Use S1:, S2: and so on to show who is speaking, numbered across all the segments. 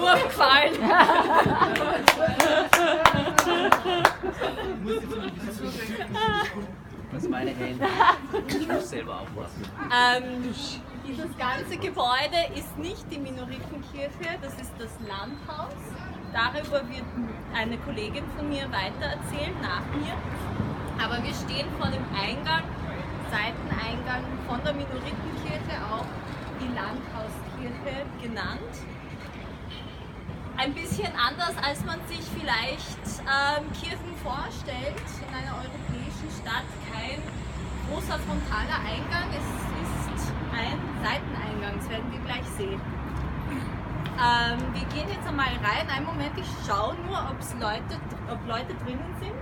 S1: nur gefallen.
S2: Das ist meine Hände. Ich muss selber aufpassen.
S1: Dieses ganze Gebäude ist nicht die Minoritenkirche, das ist das Landhaus. Darüber wird eine Kollegin von mir weitererzählen, nach mir. Aber wir stehen vor dem Eingang, Seiteneingang von der Minoritenkirche, auch die Landhauskirche genannt. Ein bisschen anders, als man sich vielleicht Kirchen vorstellt in einer europäischen Stadt. Kein großer frontaler Eingang, es ist ein Seiteneingang, das werden wir gleich sehen. Wir gehen jetzt einmal rein. Einen Moment, ich schaue nur, ob Leute drinnen sind.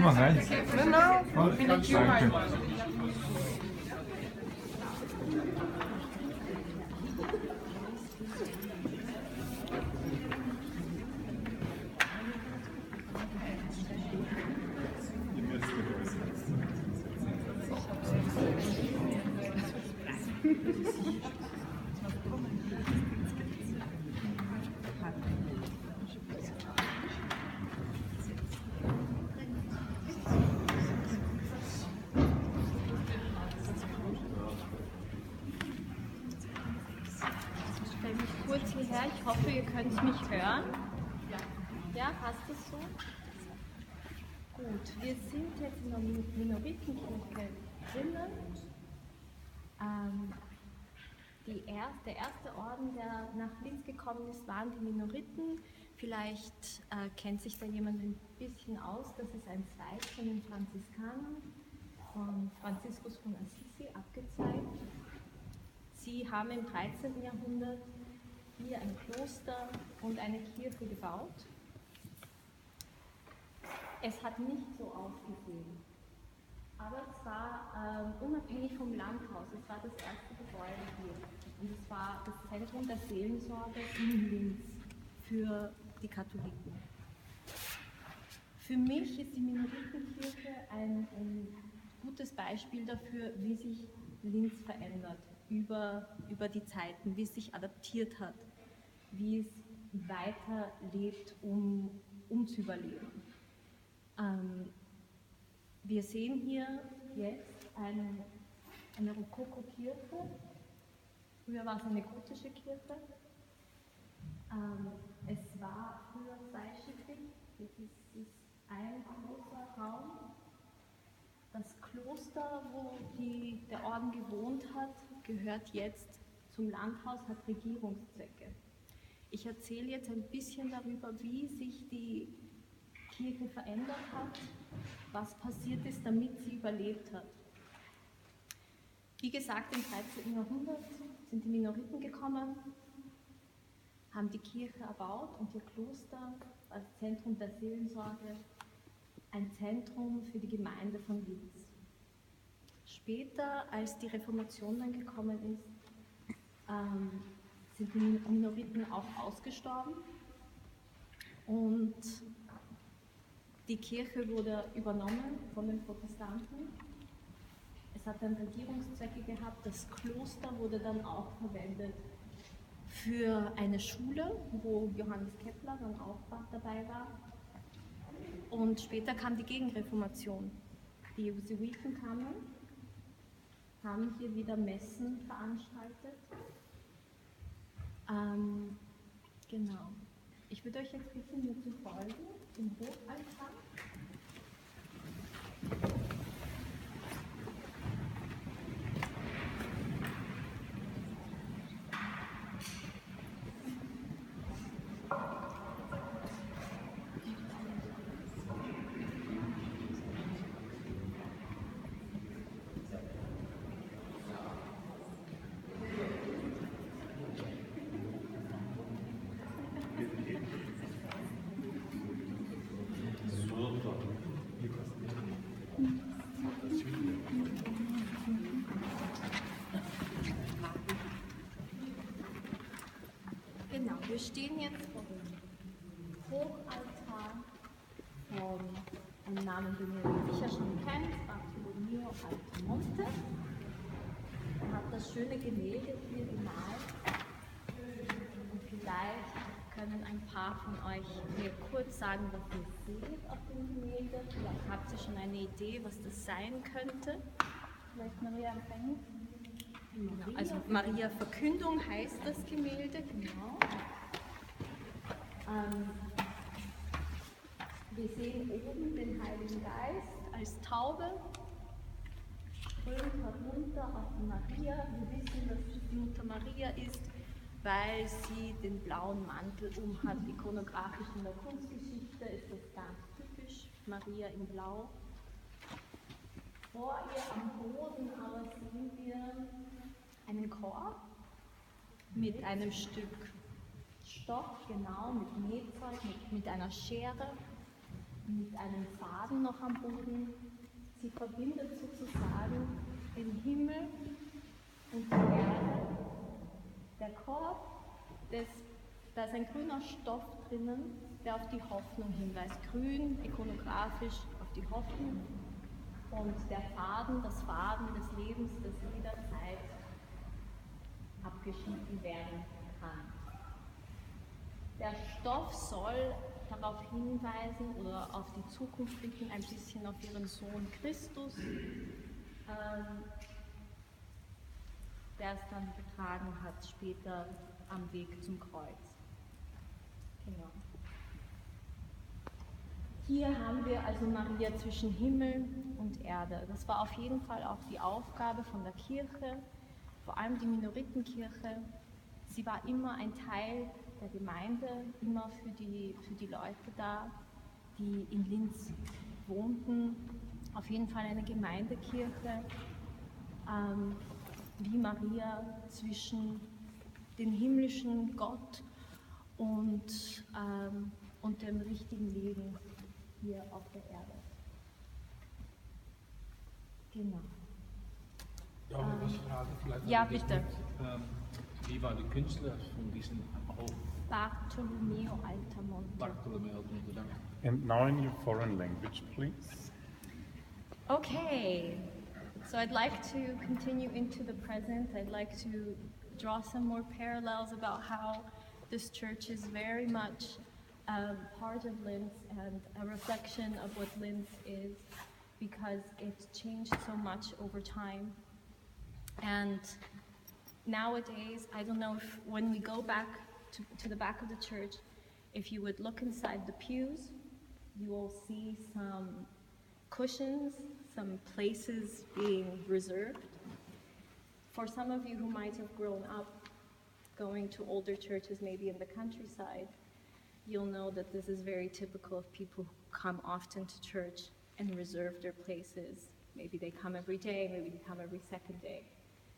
S3: Mach rein.
S4: No,
S3: Danke.
S1: Kurz hierher, ich hoffe, ihr könnt mich hören. Ja, passt das so? Gut, wir sind jetzt in der Minoritenkirche drinnen. Der erste Orden, der nach Linz gekommen ist, waren die Minoriten. Vielleicht kennt sich da jemand ein bisschen aus. Das ist ein Zweig von den Franziskanern, von Franziskus von Assisi abgezeigt. Sie haben im 13. Jahrhundert hier ein Kloster und eine Kirche gebaut. Es hat nicht so ausgesehen, aber es war unabhängig vom Landhaus. Es war das erste Gebäude hier und es war das Zentrum der Seelsorge in Linz für die Katholiken. Für mich ist die Minoritenkirche ein gutes Beispiel dafür, wie sich Linz verändert über die Zeiten, wie es sich adaptiert hat, wie es weiterlebt, um zu überleben. Wir sehen hier jetzt eine Rokoko-Kirche. Früher war es eine gotische Kirche. Es war früher zweischiffig. Das ist ein großer Raum. Das Kloster, wo der Orden gewohnt hat, gehört jetzt zum Landhaus, hat Regierungszwecke. Ich erzähle jetzt ein bisschen darüber, wie sich die Kirche verändert hat, was passiert ist, damit sie überlebt hat. Wie gesagt, im 13. Jahrhundert sind die Minoriten gekommen, haben die Kirche erbaut und ihr Kloster als Zentrum der Seelensorge ein Zentrum für die Gemeinde von Linz. Später, als die Reformation dann gekommen ist, sind die Minoriten auch ausgestorben und die Kirche wurde übernommen von den Protestanten. Es hat dann Regierungszwecke gehabt. Das Kloster wurde dann auch verwendet für eine Schule, wo Johannes Kepler dann auch dabei war. Und später kam die Gegenreformation. Die Jesuiten kamen, haben hier wieder Messen veranstaltet. Genau. Ich würde euch jetzt bitten, mir zu folgen zum Hochaltar. stehen jetzt vor dem Hochaltar von einem Namen, den ihr sicher schon kennt, Bartolomeo Altomonte. Er hat das schöne Gemälde hier gemalt. Und vielleicht können ein paar von euch mir kurz sagen, was ihr seht auf dem Gemälde. Vielleicht habt ihr schon eine Idee, was das sein könnte.
S3: Vielleicht Maria Empfängnis?
S1: Genau. Also Maria Verkündung heißt das Gemälde, genau. Wir sehen oben den Heiligen Geist als Taube, strömt herunter auf die Maria. Wir wissen, dass es die Mutter Maria ist, weil sie den blauen Mantel umhat. Ikonografisch in der Kunstgeschichte ist das ganz typisch, Maria in Blau. Vor ihr am Boden aber sehen wir einen Korb mit einem Stück Stoff, genau, mit Nähzeug, mit einer Schere, mit einem Faden noch am Boden. Sie verbindet sozusagen den Himmel und die Erde. Der Korb, da ist ein grüner Stoff drinnen, der auf die Hoffnung hinweist. Grün, ikonografisch auf die Hoffnung. Und der Faden, das Faden des Lebens, das jederzeit abgeschnitten werden kann. Der Stoff soll darauf hinweisen oder auf die Zukunft blicken, ein bisschen auf ihren Sohn Christus, der es dann getragen hat, später am Weg zum Kreuz. Genau. Hier haben wir also Maria zwischen Himmel und Erde. Das war auf jeden Fall auch die Aufgabe von der Kirche, vor allem die Minoritenkirche. Sie war immer ein Teil der Gemeinde, immer für die Leute da, die in Linz wohnten. Auf jeden Fall eine Gemeindekirche, wie Maria zwischen dem himmlischen Gott und dem richtigen Leben hier auf der Erde. Genau.
S4: Ja, aber was Frage vielleicht.
S1: Ja, bitte.
S4: Wie war die Künstler von diesem auch
S1: Bartolomeo Altomonte.
S4: Bartolomeo Altomonte, danke.
S5: And now in your foreign language, please.
S1: Okay, so I'd like to continue into the present. I'd like to draw some more parallels about how this church is very much part of Linz and a reflection of what Linz is, because it's changed so much over time. And nowadays, I don't know if when we go back to the back of the church, if you would look inside the pews, you will see some cushions, some places being reserved. For some of you who might have grown up going to older churches, maybe in the countryside, you'll know that this is very typical of people who come often to church and reserve their places. Maybe they come every day, maybe they come every second day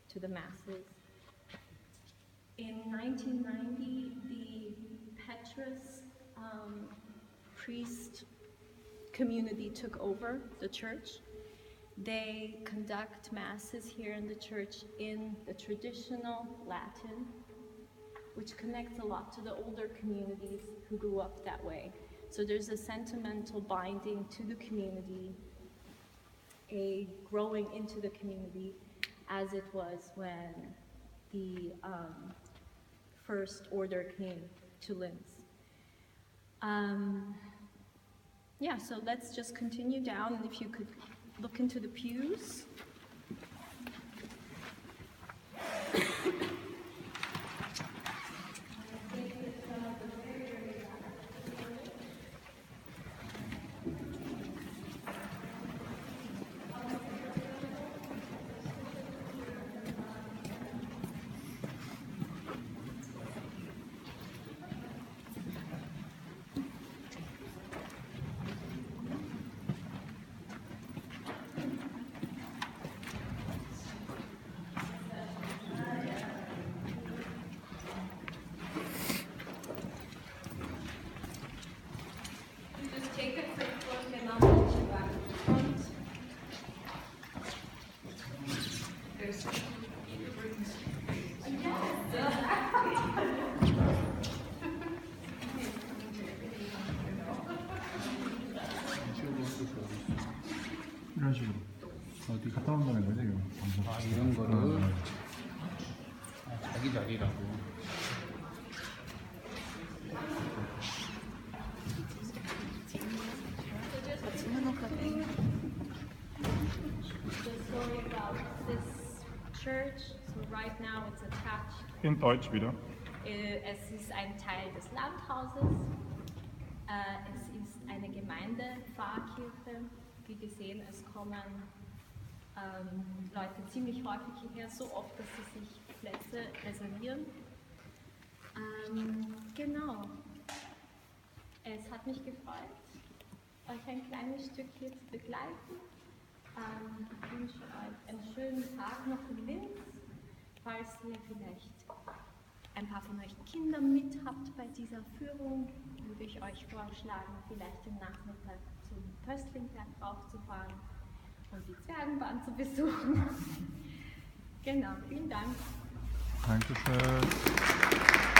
S1: to the masses. In 1990, the Petrus priest community took over the church. They conduct masses here in the church in the traditional Latin, which connects a lot to the older communities who grew up that way. So there's a sentimental binding to the community, a growing into the community, as it was when the first order came to Linz. Yeah, so let's just continue down, and if you could look into the pews.
S5: 갔다 온다는 거지 이거.
S4: 아, 이런 거를 자기 자리라고.
S1: The story about this church, so right now it's attached.
S5: In Deutsch wieder.
S1: Es ist ein Teil des Landhauses. Es ist eine Gemeindepfarrkirche. Wie gesehen, es kommen Leute ziemlich häufig hierher, so oft, dass sie sich Plätze reservieren. Genau. Es hat mich gefreut, euch ein kleines Stück hier zu begleiten. Ich wünsche euch einen schönen Tag noch in Linz. Falls ihr vielleicht ein paar von euch Kinder mit habt bei dieser Führung, würde ich euch vorschlagen, vielleicht den Nachmittag zum Pöstlingberg raufzufahren und die Zwergenbahn zu besuchen. Genau, vielen Dank.
S5: Dankeschön.